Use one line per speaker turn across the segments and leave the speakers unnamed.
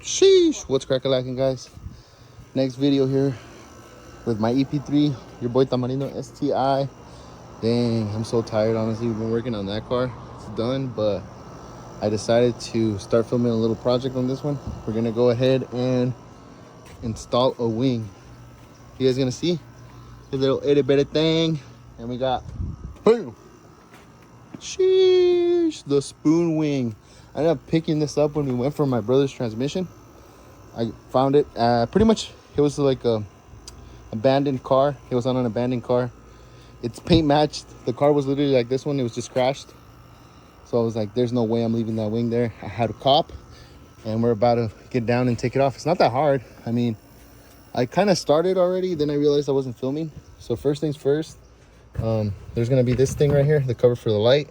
Sheesh. What's crack-a-lacking, guys? Next video here with my EP3, your boy Tamarino STI. Dang, I'm so tired, honestly. We've been working on that car. It's done, but I decided to start filming a little project on this one. We're gonna go ahead and install a wing. You guys gonna see the little itty-bitty thing. And we got, boom, sheesh, the spoon wing. I ended up picking this up when we went for my brother's transmission. I found it, pretty much, it was like a abandoned car. It was on an abandoned car. It's paint matched. The car was literally like this one. It was just crashed. So I was like, there's no way I'm leaving that wing there. I had a cop, and we're about to get down and take it off. It's not that hard. I mean, I kind of started already. Then I realized I wasn't filming. So first things first, there's going to be this thing right here, the cover for the light.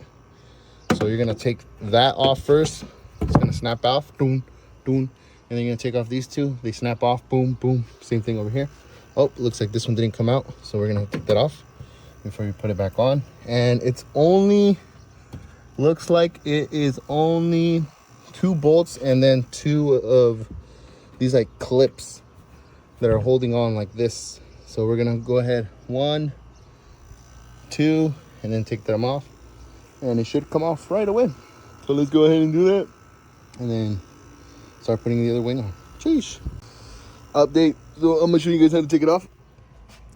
So you're going to take that off first. It's going to snap off. Boom, boom. And then you're going to take off these two. They snap off. Boom, boom. Same thing over here. Oh, looks like this one didn't come out. So we're going to take that off before you put it back on. And it's only, looks like it is only 2 bolts and then 2 of these like clips that are holding on like this. So we're going to go ahead, 1, 2, and then take them off. And it should come off right away. So let's go ahead and do that. And then start putting the other wing on. Sheesh. Update. So I'm gonna show you guys how to take it off.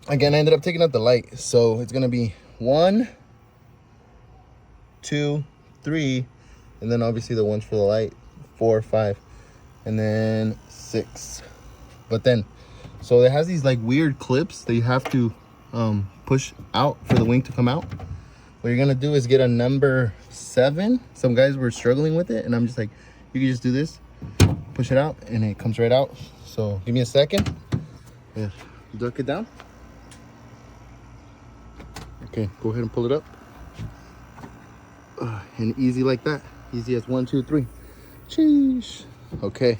Again, I ended up taking out the light. So it's gonna be 1, 2, 3. And then obviously the ones for the light. 4, 5. And then 6. But then, so it has these like weird clips that you have to push out for the wing to come out. What you're gonna do is get a number 7. Some guys were struggling with it, and I'm just like, you can just do this, push it out, and it comes right out. So give me a second. Yeah, duck it down. Okay, go ahead and pull it up. And easy like that. Easy as 1, 2, 3. Sheesh. Okay,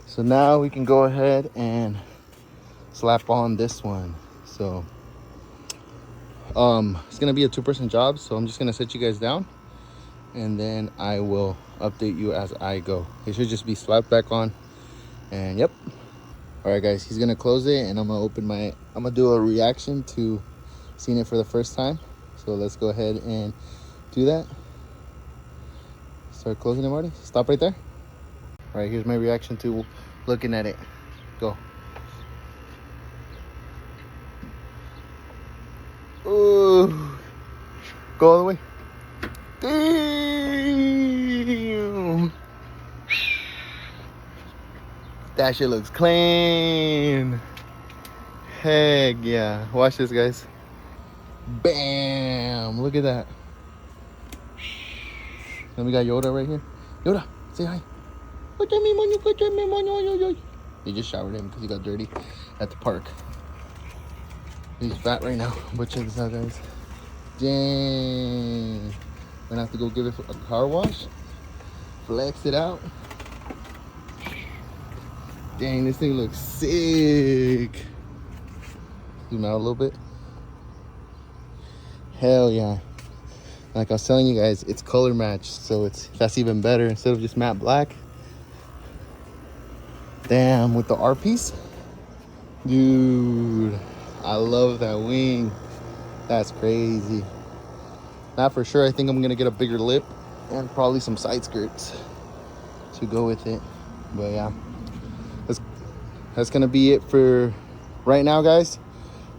so now we can go ahead and slap on this one. So it's gonna be a 2-person job, so I'm just gonna set you guys down and then I will update you as I go. It should just be slapped back on, and yep. All right, guys, he's gonna close it, and I'm gonna do a reaction to seeing it for the first time. So let's go ahead and do that. Start closing it, Marty. Stop right there. All right, here's my reaction to looking at it. Go. Ooh. Go all the way. Damn. That shit looks clean. Heck yeah. Watch this, guys. Bam. Look at that. Then we got Yoda right here. Yoda, say hi. He just showered him because he got dirty at the park. He's fat right now, but check this out, guys. Dang. We're gonna have to go give it a car wash. Flex it out. Dang, this thing looks sick. Zoom out a little bit. Hell yeah. Like I was telling you guys, it's color matched, so that's even better instead of just matte black. Damn, with the R piece. Dude. I love that wing. That's crazy. Now for sure, I think I'm gonna get a bigger lip and probably some side skirts to go with it. But yeah, that's gonna be it for right now, guys.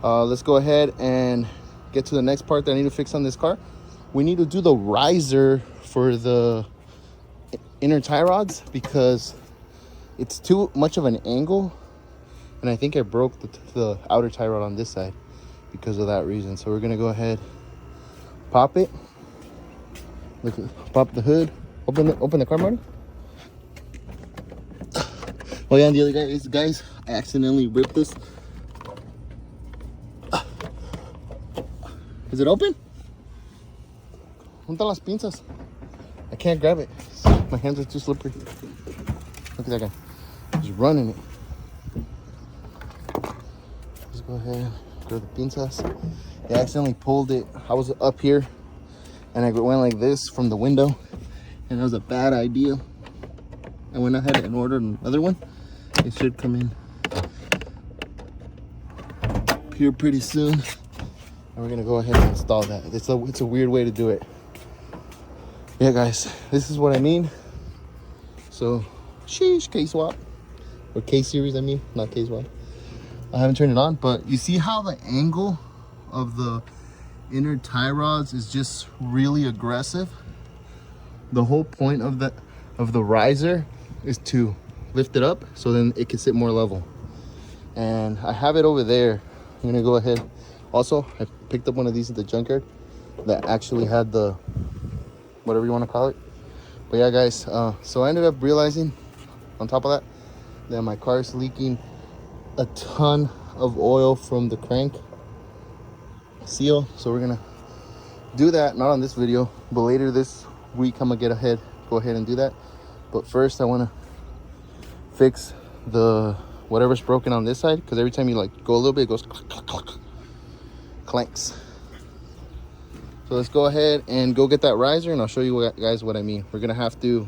Let's go ahead and get to the next part that I need to fix on this car. We need to do the riser for the inner tie rods because it's too much of an angle. And I think I broke the outer tie rod on this side because of that reason. So we're gonna go ahead, pop it. Look, pop the hood. Open the car, Marty. Oh yeah, and the other guys, I accidentally ripped this. Is it open? ¿Dónde están las pinzas? I can't grab it. My hands are too slippery. Look at that guy. He's running it. Go ahead, grab the pinzas. I accidentally pulled it. I was up here and I went like this from the window, and that was a bad idea. I went ahead and ordered another one. It should come in here pretty soon. And we're gonna go ahead and install that. It's a weird way to do it. Yeah, guys, this is what I mean. So, sheesh, K-swap. Or K-series, I mean, not K-swap. I haven't turned it on, but you see how the angle of the inner tie rods is just really aggressive? The whole point of the riser is to lift it up so then it can sit more level. And I have it over there. I'm gonna go ahead. Also, I picked up one of these at the junkyard that actually had the, whatever you want to call it. But yeah, guys, so I ended up realizing on top of that my car is leaking a ton of oil from the crank seal. So we're gonna do that, not on this video, but later this week I'm gonna go ahead and do that. But first I want to fix the whatever's broken on this side, because every time you like go a little bit, it goes clack, clack, clack, clanks. So let's go ahead and go get that riser, and I'll show you guys what I mean. We're gonna have to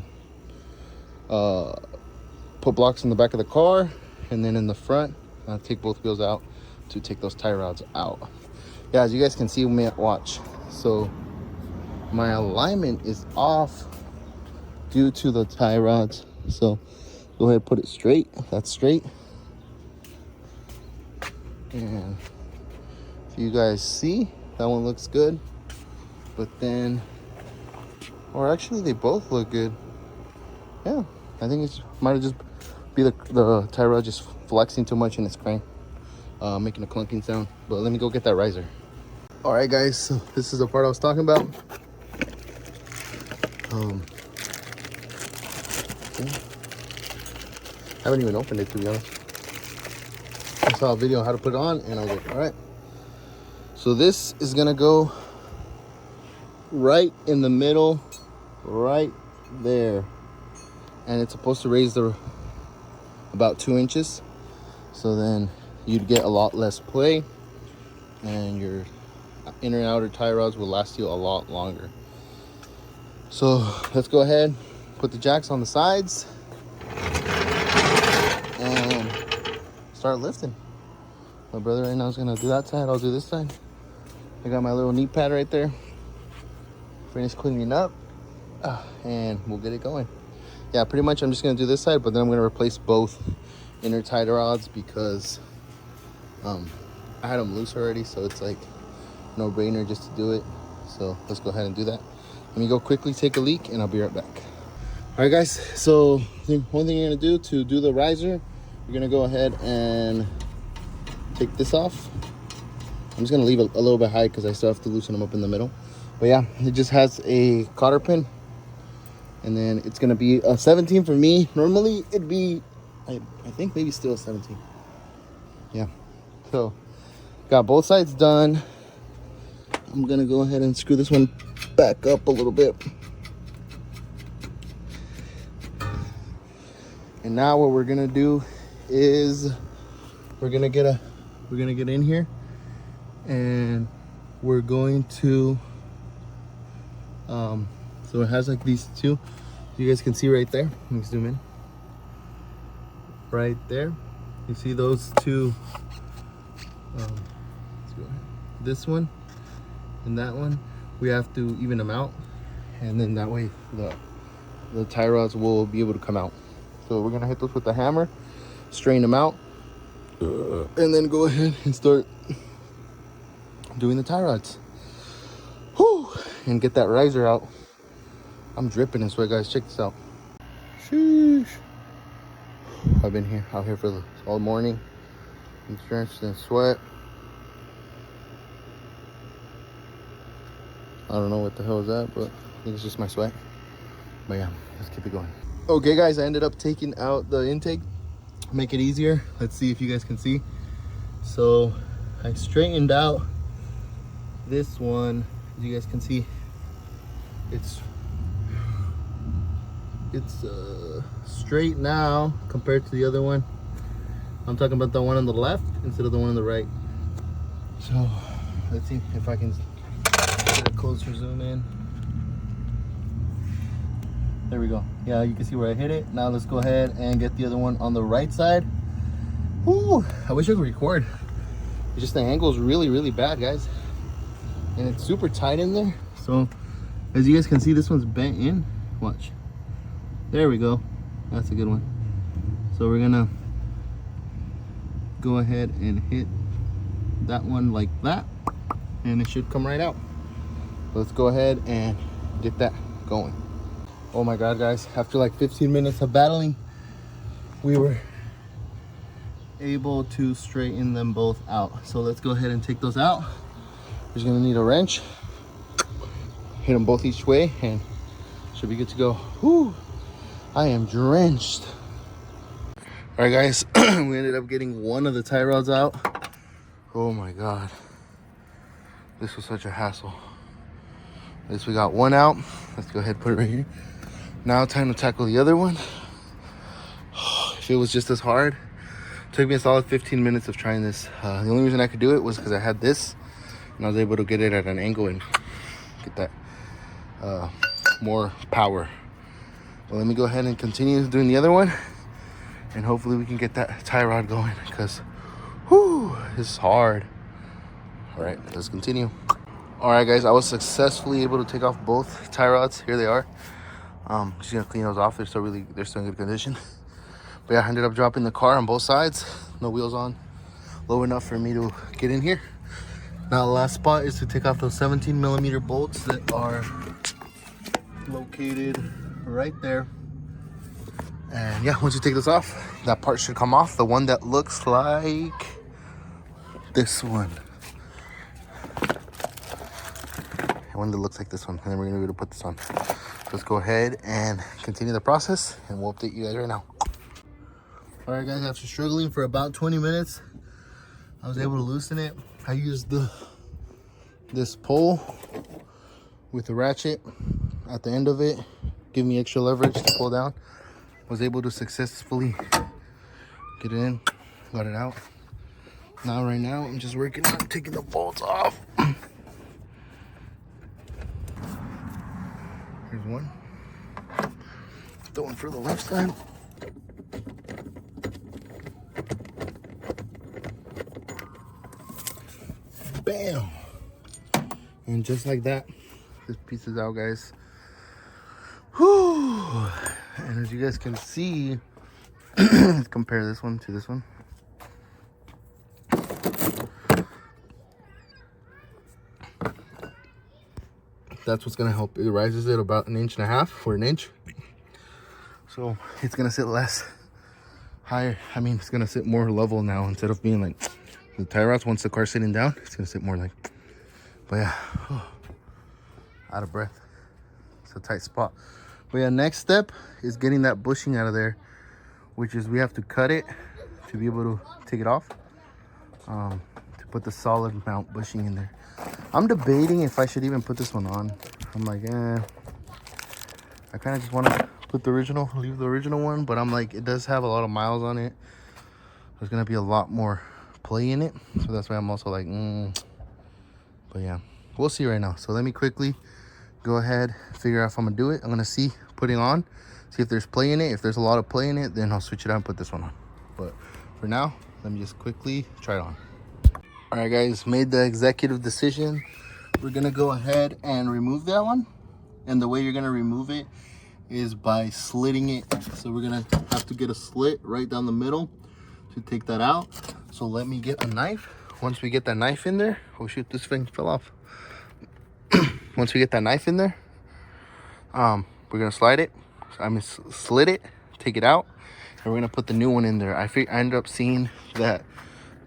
put blocks in the back of the car, and then in the front I'll take both wheels out to take those tie rods out. Yeah, as you guys can see, watch. So my alignment is off due to the tie rods. So go ahead and put it straight. That's straight. And if you guys see, that one looks good. But then, or actually they both look good. Yeah, I think it might have just be the tie rod just flexing too much in its crank, making a clunking sound. But let me go get that riser. All right, guys, so this is the part I was talking about. I haven't even opened it, to be honest. I saw a video on how to put it on, and I was like, all right. So this is gonna go right in the middle, right there, and it's supposed to raise about 2 inches. So then you'd get a lot less play, and your inner and outer tie rods will last you a lot longer. So let's go ahead, put the jacks on the sides, and start lifting. My brother right now is gonna do that side, I'll do this side. I got my little knee pad right there. Finish cleaning up, and we'll get it going. Yeah, pretty much I'm just gonna do this side, but then I'm gonna replace both inner tie rods because I had them loose already, so it's like no brainer just to do it. So let's go ahead and do that. Let me go quickly take a leak, and I'll be right back. All right, guys, so the one thing you're gonna do to do the riser, you're gonna go ahead and take this off. I'm just gonna leave it a little bit high because I still have to loosen them up in the middle. But yeah, it just has a cotter pin, and then it's gonna be a 17 for me. Normally it'd be, I think maybe still a 17. Yeah, so got both sides done. I'm gonna go ahead and screw this one back up a little bit. And now what we're gonna do is we're gonna get in here, and we're going to so it has like these two, you guys can see right there. Let me zoom in. Right there, you see those two, let's go ahead. This one and that one, we have to even them out, and then that way the tie rods will be able to come out. So we're gonna hit those with the hammer, straighten them out, and then go ahead and start doing the tie rods. Whew, and get that riser out. I'm dripping in sweat, guys. Check this out. Sheesh. I've been out here for all morning. I'm drenched in sweat. I don't know what the hell is that, but I think it's just my sweat. But yeah, let's keep it going. Okay, guys, I ended up taking out the intake. Make it easier. Let's see if you guys can see. So I straightened out this one. As you guys can see, it's straight now compared to the other one. I'm talking about the one on the left instead of the one on the right. So let's see if I can get a closer zoom in. There we go. Yeah, you can see where I hit it. Now let's go ahead and get the other one on the right side. Woo! I wish I could record. It's just the angle is really, really bad, guys. And it's super tight in there. So, as you guys can see, this one's bent in. Watch. There we go. That's a good one. So we're gonna go ahead and hit that one like that, and it should come right out. Let's go ahead and get that going. Oh my god, guys, after like 15 minutes of battling, we were able to straighten them both out. So let's go ahead and take those out. We're just gonna need a wrench, hit them both each way, and should be good to go. Whew, I am drenched. All right, guys, we ended up getting one of the tie rods out. Oh my god, this was such a hassle. At least we got one out. Let's go ahead and put it right here. Now time to tackle the other one. If it was just as hard, it took me a solid 15 minutes of trying this. The only reason I could do it was because I had this, and I was able to get it at an angle and get that more power. Well, let me go ahead and continue doing the other one, and hopefully we can get that tie rod going, because whew, this is hard. All right, let's continue. All right, guys, I was successfully able to take off both tie rods. Here they are. Just gonna clean those off. They're still in good condition. But yeah, I ended up dropping the car on both sides, no wheels on, low enough for me to get in here. Now the last spot is to take off those 17mm bolts that are located right there. And yeah, once you take this off, that part should come off. The one that looks like this one. The one that looks like this one. And then we're gonna be able to put this on. So let's go ahead and continue the process, and we'll update you guys right now. All right, guys, after struggling for about 20 minutes, I was able to loosen it. I used this pole with the ratchet at the end of it, give me extra leverage to pull down. Was able to successfully get it in, got it out. Now, right now, I'm just working on taking the bolts off. Here's one. The one for the left side. Bam! And just like that, this piece is out, guys. Whew. And as you guys can see, let's compare this one to this one. That's what's gonna help. It rises it about 1.5 inches or 1 inch. So it's gonna sit less higher. I mean, it's gonna sit more level now, instead of being like the tie rods. Once the car's sitting down, it's gonna sit more like, but yeah, out of breath. It's a tight spot. But yeah, next step is getting that bushing out of there, which is we have to cut it to be able to take it off, to put the solid mount bushing in there. I'm debating if I should even put this one on. I'm like, I kind of just want to put the original, leave the original one, but I'm like, it does have a lot of miles on it. There's gonna be a lot more play in it, so that's why I'm also like, but yeah, we'll see right now. So let me quickly go ahead, figure out if I'm gonna do it. I'm gonna see putting on, see if there's play in it. If there's a lot of play in it, then I'll switch it out and put this one on. But for now, let me just quickly try it on. All right, guys, made the executive decision. We're gonna go ahead and remove that one, and the way you're gonna remove it is by slitting it. So we're gonna have to get a slit right down the middle to take that out. So let me get a knife. Once we get that knife in there, oh shoot, this thing fell off. Once we get that knife in there, we're gonna slide it. Slit it, take it out, and we're gonna put the new one in there. I ended up seeing that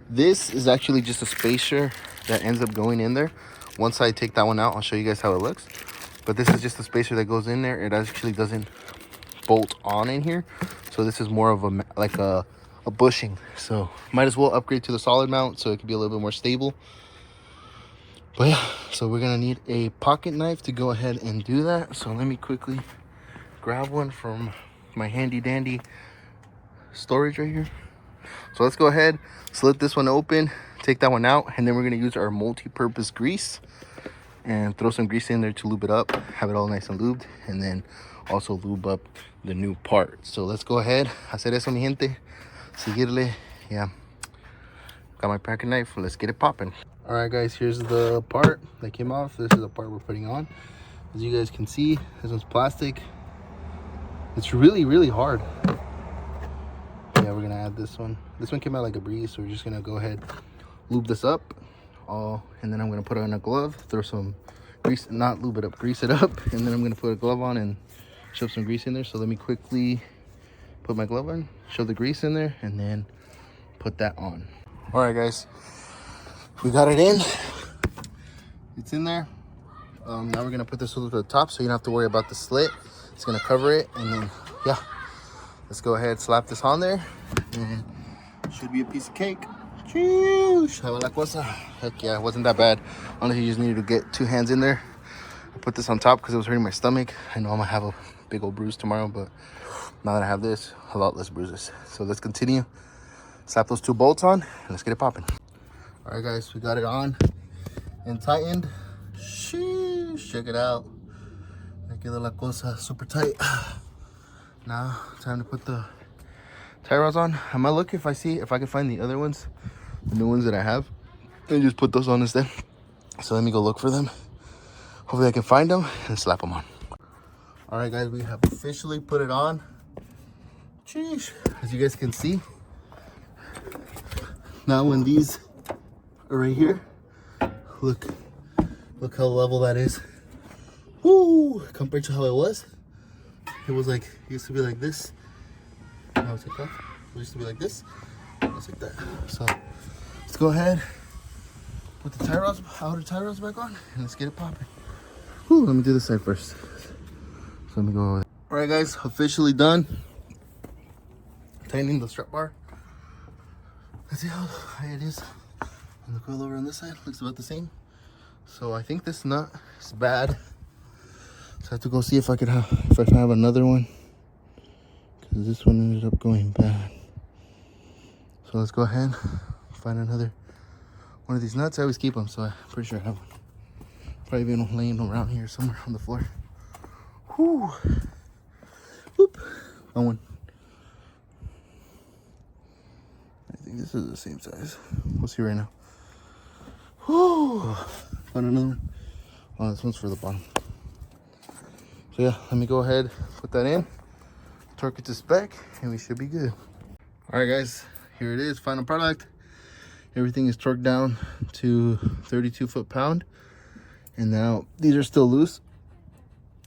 this is actually just a spacer that ends up going in there. Once I take that one out, I'll show you guys how it looks. But this is just a spacer that goes in there. It actually doesn't bolt on in here. So this is more of a bushing. So might as well upgrade to the solid mount so it can be a little bit more stable. But yeah, so we're gonna need a pocket knife to go ahead and do that. So let me quickly grab one from my handy dandy storage right here. So let's go ahead, slit this one open, take that one out, and then we're gonna use our multi-purpose grease and throw some grease in there to lube it up, have it all nice and lubed, and then also lube up the new part. So let's go ahead, hacer eso, mi gente. Seguirle, yeah. Got my packing knife, let's get it popping. All right, guys, here's the part that came off. This is the part we're putting on. As you guys can see, this one's plastic. It's really, really hard. Yeah, we're gonna add this one. This one came out like a breeze, so we're just gonna go ahead, lube this up. And then I'm gonna put on a glove, throw some grease, not lube it up, grease it up, and then I'm gonna put a glove on and shove some grease in there. So let me quickly put my glove on, shove the grease in there, and then put that on. All right, guys, we got it in. It's in there. Now we're gonna put this over the top so you don't have to worry about the slit. It's gonna cover it, and then yeah, let's go ahead, slap this on there, and it should be a piece of cake. Heck yeah, it wasn't that bad. Honestly, you just needed to get 2 hands in there. I put this on top because it was hurting my stomach. I know I'm gonna have a big old bruise tomorrow, but now that I have this, a lot less bruises. So let's continue. Slap those 2 bolts on and let's get it popping. All right, guys, we got it on and tightened. Sheesh, check it out. Queda la cosa super tight. Now time to put the tie rods on. I'm gonna look if I can find the other ones, the new ones that I have, and just put those on instead. So let me go look for them. Hopefully I can find them and slap them on. All right, guys, we have officially put it on. Sheesh. As you guys can see, now when these are right here, look how level that is. Woo! Compared to how it was like, it used to be like this. Now it's like that. It used to be like this. Now it's like that. So let's go ahead, put the tie rods, outer tie rods back on, and let's get it popping. Whew, let me do this side first. So let me go over there. All right, guys, officially done. Tightening the strap bar. Let's see how high it is. And the coil over on this side looks about the same. So I think this nut is bad. So I have to go see if I can have another one, because this one ended up going bad. So let's go ahead, find another one of these nuts. I always keep them, so I'm pretty sure I have one. Probably been laying around here somewhere on the floor. Whoo! Whoop! Found one. I think this is the same size. We'll see right now. Whoo! Found another one. Oh, this one's for the bottom. So yeah, let me go ahead, put that in, torque it to spec, and we should be good. All right, guys, here it is, final product. Everything is torqued down to 32 foot-pound. And now these are still loose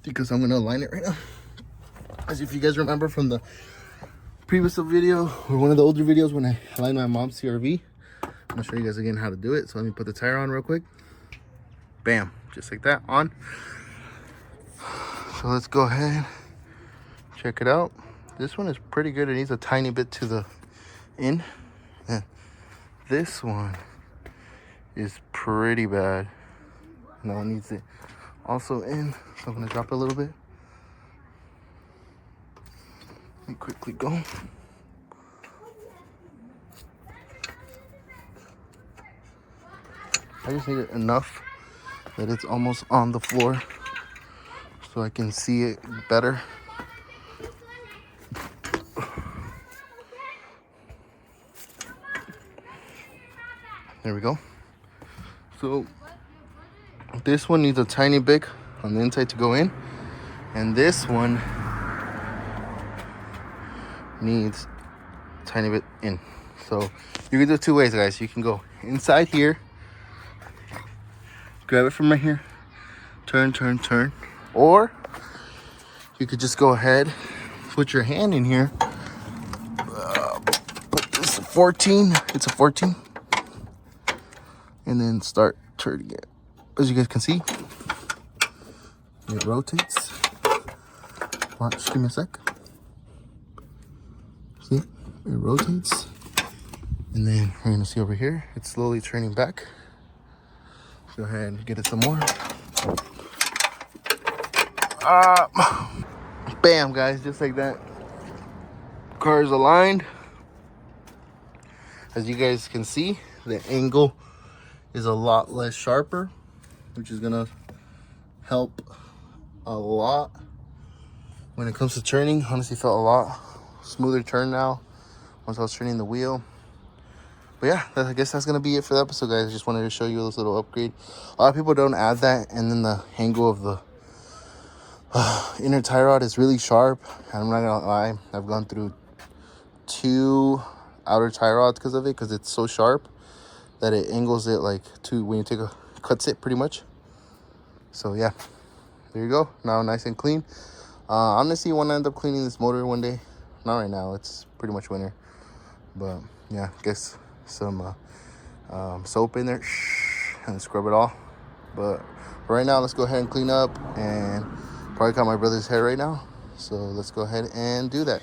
because I'm gonna align it right now. As if you guys remember from the previous video, or one of the older videos when I aligned my mom's CRV, I'm gonna show you guys again how to do it. So let me put the tire on real quick. Bam, just like that, on. So let's go ahead, check it out. This one is pretty good. It needs a tiny bit to the in. And this one is pretty bad. Now it needs it also in. So I'm gonna drop it a little bit. Let me quickly go. I just need it enough that it's almost on the floor, so I can see it better. There we go. So this one needs a tiny bit on the inside to go in, and this one needs a tiny bit in. So you can do it 2 ways, guys. You can go inside here, grab it from right here, turn, or you could just go ahead, put your hand in here, put this 14, it's a 14, and then start turning it. As you guys can see, it rotates. Watch, give me a sec. See, it rotates, and then we're gonna see over here, it's slowly turning back. Go ahead and get it some more. Bam, guys, just like that. Car is aligned. As you guys can see, the angle is a lot less sharper, which is gonna help a lot When it comes to turning, honestly felt a lot smoother turn now once I was turning the wheel. But yeah, I guess that's gonna be it for the episode, guys. I just wanted to show you this little upgrade. A lot of people don't add that, and then the angle of the inner tie rod is really sharp. And I'm not gonna lie, I've gone through 2 outer tie rods because of it, because it's so sharp that it angles it like when you take a cuts it pretty much. So yeah, there you go. Now nice and clean. Honestly, want to end up cleaning this motor one day. Not right now, it's pretty much winter. But yeah, guess some soap in there and scrub it all. But right now, let's go ahead and clean up, and probably got my brother's hair right now. So let's go ahead and do that.